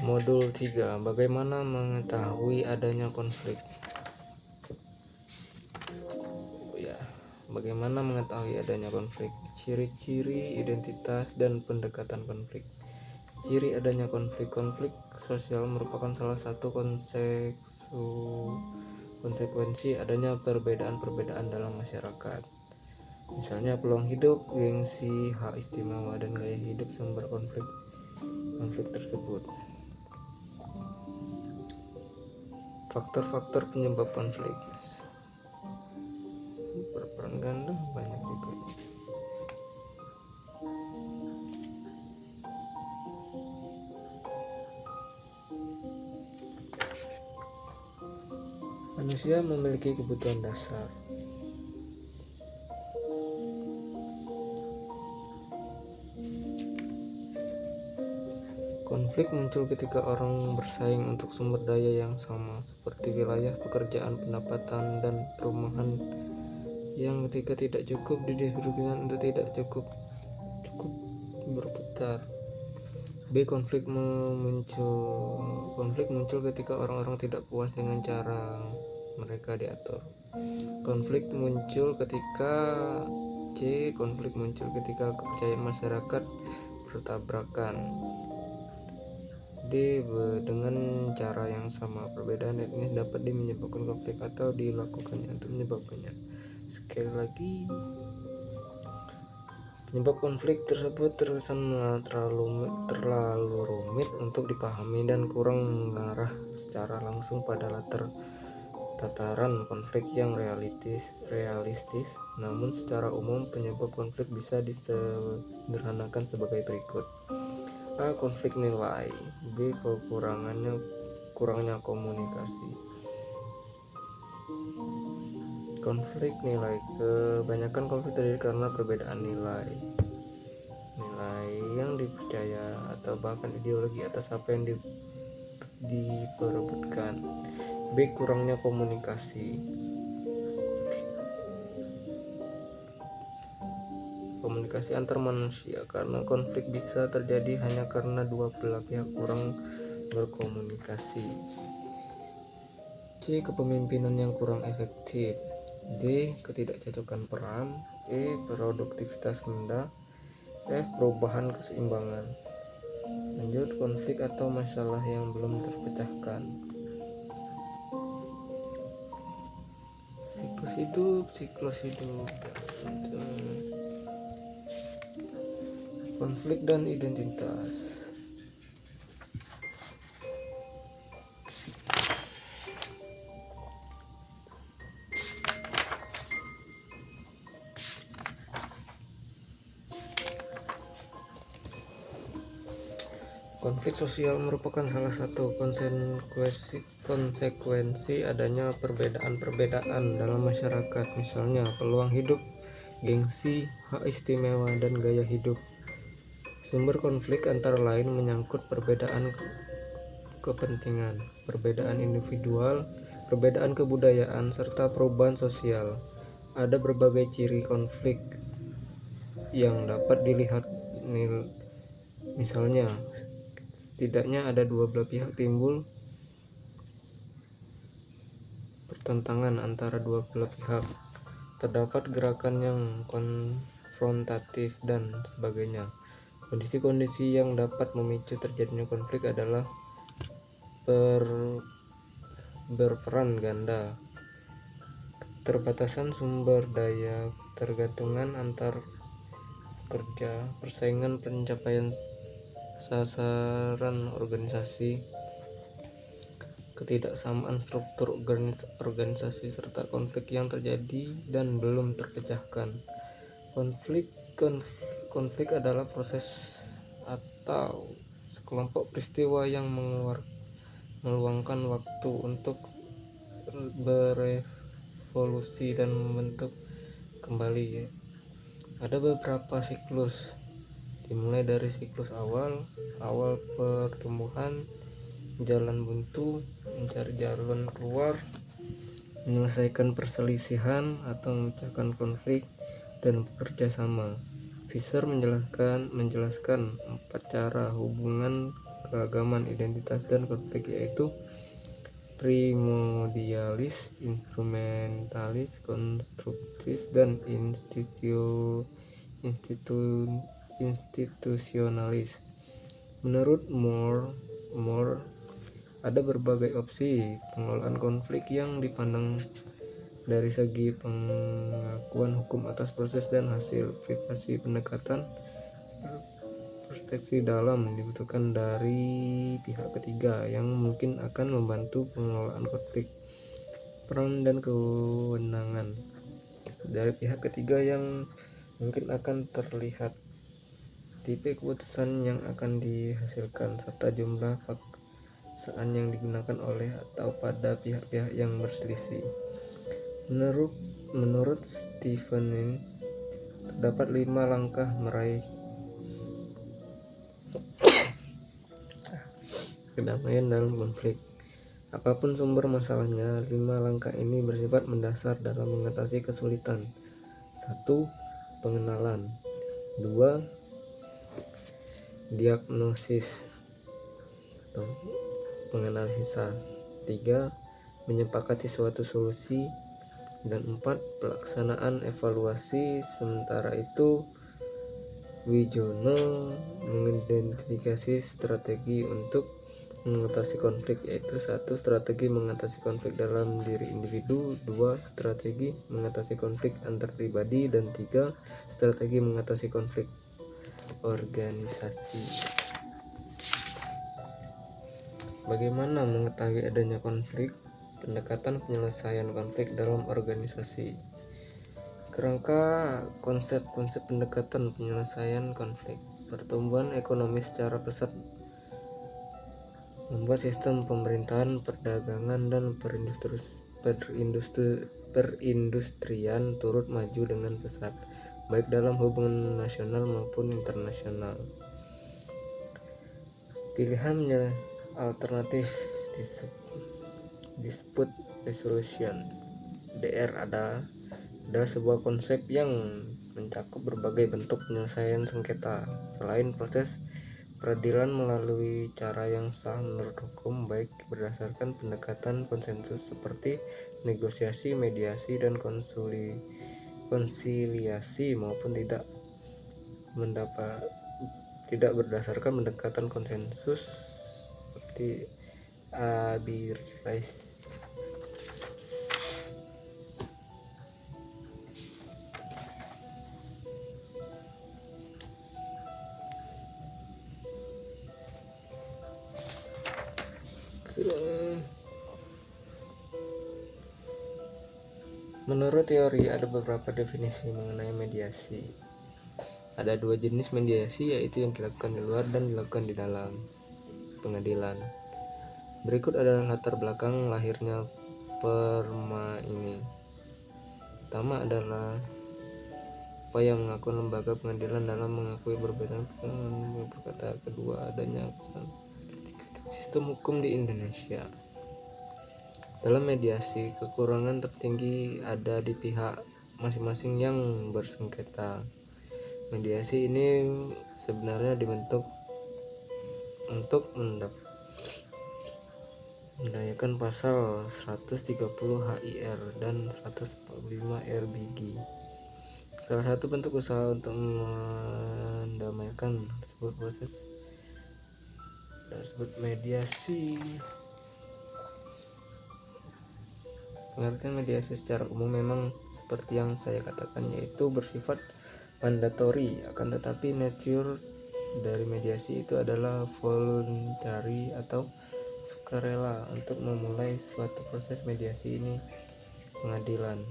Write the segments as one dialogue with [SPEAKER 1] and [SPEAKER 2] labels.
[SPEAKER 1] Modul 3. Bagaimana mengetahui adanya konflik? Bagaimana mengetahui adanya konflik? Ciri-ciri, identitas, dan pendekatan konflik. Ciri adanya konflik. Konflik sosial merupakan salah satu konsekuensi adanya perbedaan-perbedaan dalam masyarakat. Misalnya peluang hidup, gengsi, hak istimewa, dan gaya hidup sumber konflik tersebut. Faktor-faktor penyebab konflik berperan ganda banyak juga. Manusia memiliki kebutuhan dasar. Konflik muncul ketika orang bersaing untuk sumber daya yang sama, seperti wilayah, pekerjaan, pendapatan, dan perumahan yang ketika tidak cukup didistribusikan untuk tidak cukup berputar. B. Konflik muncul ketika orang-orang tidak puas dengan cara mereka diatur. Konflik muncul ketika Konflik muncul ketika kepercayaan masyarakat bertabrakan. D. Dengan cara yang sama, perbedaan etnis dapat menyebabkan konflik atau dilakukannya untuk menyebabkannya. Sekali lagi, penyebab konflik tersebut terkesan terlalu rumit untuk dipahami dan kurang mengarah secara langsung pada tataran konflik yang realistis. Namun secara umum penyebab konflik bisa disederhanakan sebagai berikut. A. Konflik nilai. B. Kurangnya komunikasi. Konflik nilai. Kebanyakan konflik terjadi karena perbedaan nilai yang dipercaya atau bahkan ideologi atas apa yang diperebutkan. B. Kurangnya komunikasi antar manusia, karena konflik bisa terjadi hanya karena dua belah pihak kurang berkomunikasi. C. Kepemimpinan yang kurang efektif. D. Ketidakcocokan peran. E. Produktivitas rendah. F. Perubahan keseimbangan. Lanjut, konflik atau masalah yang belum terpecahkan. Siklus hidup. Konflik dan identitas. Konflik sosial merupakan salah satu konsekuensi adanya perbedaan-perbedaan dalam masyarakat, misalnya peluang hidup, gengsi, hak istimewa, dan gaya hidup. Sumber konflik antara lain menyangkut perbedaan kepentingan, perbedaan individual, perbedaan kebudayaan, serta perubahan sosial. Ada berbagai ciri konflik yang dapat dilihat, misalnya setidaknya ada dua belah pihak, timbul pertentangan antara dua belah pihak, terdapat gerakan yang konfrontatif, dan sebagainya. Kondisi-kondisi yang dapat memicu terjadinya konflik adalah berperan ganda, keterbatasan sumber daya, ketergantungan antar pekerja, persaingan pencapaian sasaran organisasi, ketidaksamaan struktur organisasi, serta konflik yang terjadi dan belum terpecahkan. Konflik adalah proses atau sekelompok peristiwa yang meluangkan waktu untuk berevolusi dan membentuk kembali. Ada beberapa siklus, dimulai dari siklus awal pertumbuhan, jalan buntu, mencari jalan keluar, menyelesaikan perselisihan atau memecahkan konflik, dan bekerja sama. Fisher menjelaskan 4 cara hubungan keagaman, identitas, dan konflik, yaitu primordialis, instrumentalis, konstruktif, dan institusionalis. Menurut Moore, ada berbagai opsi pengelolaan konflik yang dipandang dari segi pengakuan hukum atas proses dan hasil privasi. Pendekatan perspektif dalam dibutuhkan dari pihak ketiga yang mungkin akan membantu pengelolaan konflik. Peran dan kewenangan dari pihak ketiga yang mungkin akan terlihat, tipe keputusan yang akan dihasilkan, serta jumlah paksaan yang digunakan oleh atau pada pihak-pihak yang berselisih. Menurut Stevenin, terdapat 5 langkah meraih kedamaian dalam konflik. Apapun sumber masalahnya, 5 langkah ini bersifat mendasar dalam mengatasi kesulitan. 1. Pengenalan. 2. Diagnosis atau penganalisa. 3. Menyepakati suatu solusi. Dan 4. Pelaksanaan evaluasi. Sementara itu, Wijono mengidentifikasi strategi untuk mengatasi konflik, yaitu 1. Strategi mengatasi konflik dalam diri individu. 2. Strategi mengatasi konflik antar pribadi. Dan 3. Strategi mengatasi konflik organisasi. Bagaimana mengetahui adanya konflik? Pendekatan penyelesaian konflik dalam organisasi. Kerangka konsep-konsep pendekatan penyelesaian konflik. Pertumbuhan ekonomi secara pesat membuat sistem pemerintahan, perdagangan, dan perindustrian turut maju dengan pesat, baik dalam hubungan nasional maupun internasional. Pilihannya alternatif dispute resolution (DR) adalah sebuah konsep yang mencakup berbagai bentuk penyelesaian sengketa selain proses peradilan melalui cara yang sah menurut hukum, baik berdasarkan pendekatan konsensus seperti negosiasi, mediasi, dan konsiliasi maupun tidak berdasarkan pendekatan konsensus seperti arbitrage. Menurut teori, ada beberapa definisi mengenai mediasi. Ada 2 jenis mediasi, yaitu yang dilakukan di luar dan dilakukan di dalam pengadilan. Berikut adalah latar belakang lahirnya perma ini. Pertama adalah upaya mengaku lembaga pengadilan dalam mengakui perbedaan perkata. Kedua, adanya sistem hukum di Indonesia. Dalam mediasi, kekurangan tertinggi ada di pihak masing-masing yang bersengketa. Mediasi ini sebenarnya dibentuk untuk mendayakan pasal 130 HIR dan 145 RBG. Salah satu bentuk usaha untuk mendamaikan tersebut proses tersebut mediasi. Pengertian mediasi secara umum memang seperti yang saya katakan, yaitu bersifat mandatori, akan tetapi nature dari mediasi itu adalah voluntary atau sukarela. Untuk memulai suatu proses mediasi ini, pengadilan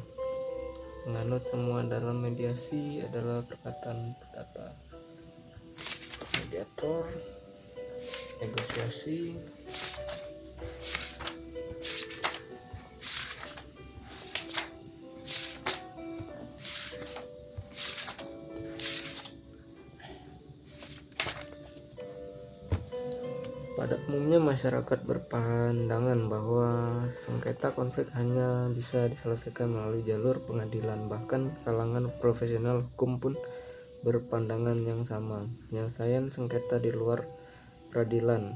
[SPEAKER 1] penganut semua dalam mediasi adalah perkataan perdata, mediator, negosiasi, Pada umumnya masyarakat berpandangan bahwa sengketa konflik hanya bisa diselesaikan melalui jalur pengadilan. Bahkan kalangan profesional hukum pun berpandangan yang sama. Penyelesaian sengketa di luar peradilan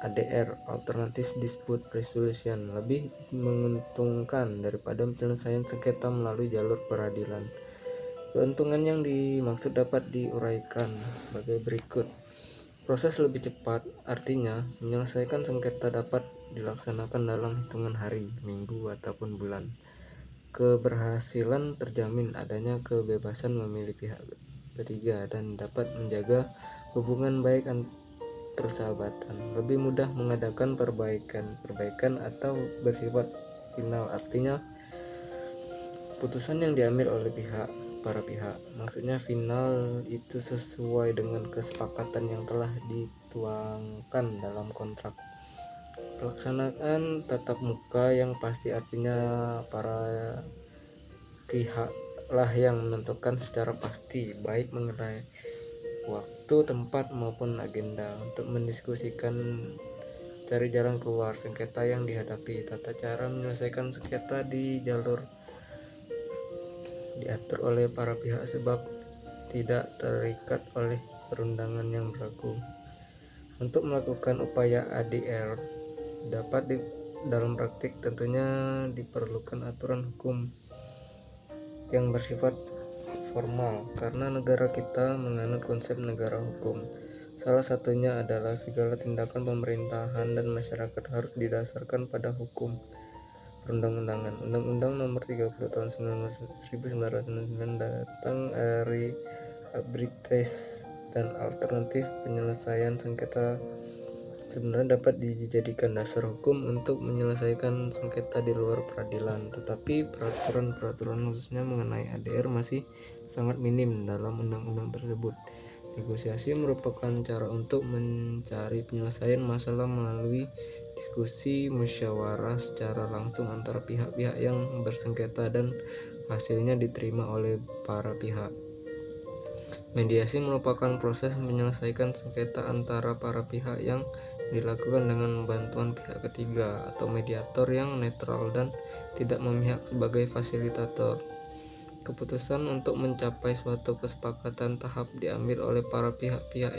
[SPEAKER 1] ADR (Alternative Dispute Resolution) lebih menguntungkan daripada penyelesaian sengketa melalui jalur peradilan. Keuntungan yang dimaksud dapat diuraikan sebagai berikut. Proses lebih cepat, artinya menyelesaikan sengketa dapat dilaksanakan dalam hitungan hari, minggu, ataupun bulan. Keberhasilan terjamin adanya kebebasan memilih pihak ketiga dan dapat menjaga hubungan baik persahabatan. Lebih mudah mengadakan perbaikan atau bersifat final, artinya putusan yang diambil oleh para pihak. Maksudnya final itu sesuai dengan kesepakatan yang telah dituangkan dalam kontrak. Pelaksanaan tatap muka yang pasti, artinya para pihak lah yang menentukan secara pasti baik mengenai waktu, tempat maupun agenda untuk mendiskusikan cari jalan keluar sengketa yang dihadapi. Tata cara menyelesaikan sengketa di jalur diatur oleh para pihak sebab tidak terikat oleh perundangan yang berlaku. Untuk melakukan upaya ADR dalam praktik tentunya diperlukan aturan hukum yang bersifat formal karena negara kita menganut konsep negara hukum. Salah satunya adalah segala tindakan pemerintahan dan masyarakat harus didasarkan pada hukum perundang-undangan. Undang-Undang Nomor 30 Tahun 1999 tentang Arbitrase dan alternatif penyelesaian sengketa sebenarnya dapat dijadikan dasar hukum untuk menyelesaikan sengketa di luar peradilan, tetapi peraturan-peraturan khususnya mengenai ADR masih sangat minim dalam undang-undang tersebut. Negosiasi merupakan cara untuk mencari penyelesaian masalah melalui diskusi musyawarah secara langsung antara pihak-pihak yang bersengketa dan hasilnya diterima oleh para pihak. Mediasi merupakan proses menyelesaikan sengketa antara para pihak yang dilakukan dengan bantuan pihak ketiga atau mediator yang netral dan tidak memihak sebagai fasilitator. Keputusan untuk mencapai suatu kesepakatan tahap diambil oleh para pihak-pihak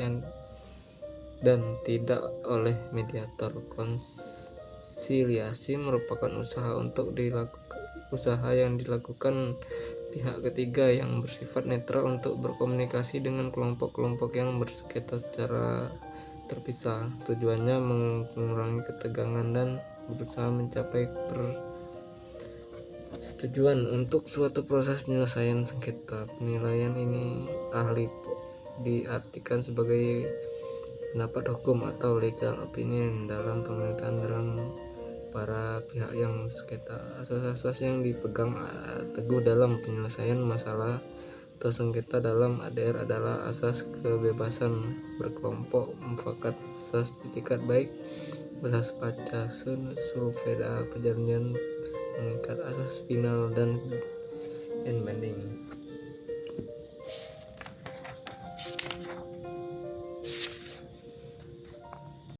[SPEAKER 1] dan tidak oleh mediator. Konsiliasi merupakan usaha yang dilakukan pihak ketiga yang bersifat netral untuk berkomunikasi dengan kelompok-kelompok yang bersengketa secara terpisah. Tujuannya mengurangi ketegangan dan berusaha mencapai persetujuan untuk suatu proses penyelesaian sengketa. Penilaian ini ahli diartikan sebagai pendapat hukum atau legal opinion dalam pemerintahan dalam para pihak yang sengketa. Asas-asas yang dipegang teguh dalam penyelesaian masalah atau sengketa dalam ADR adalah asas kebebasan berkelompok, mufakat, asas itikat baik, asas pacasun, sulfeda, perjanjian mengikat, asas final, dan banding.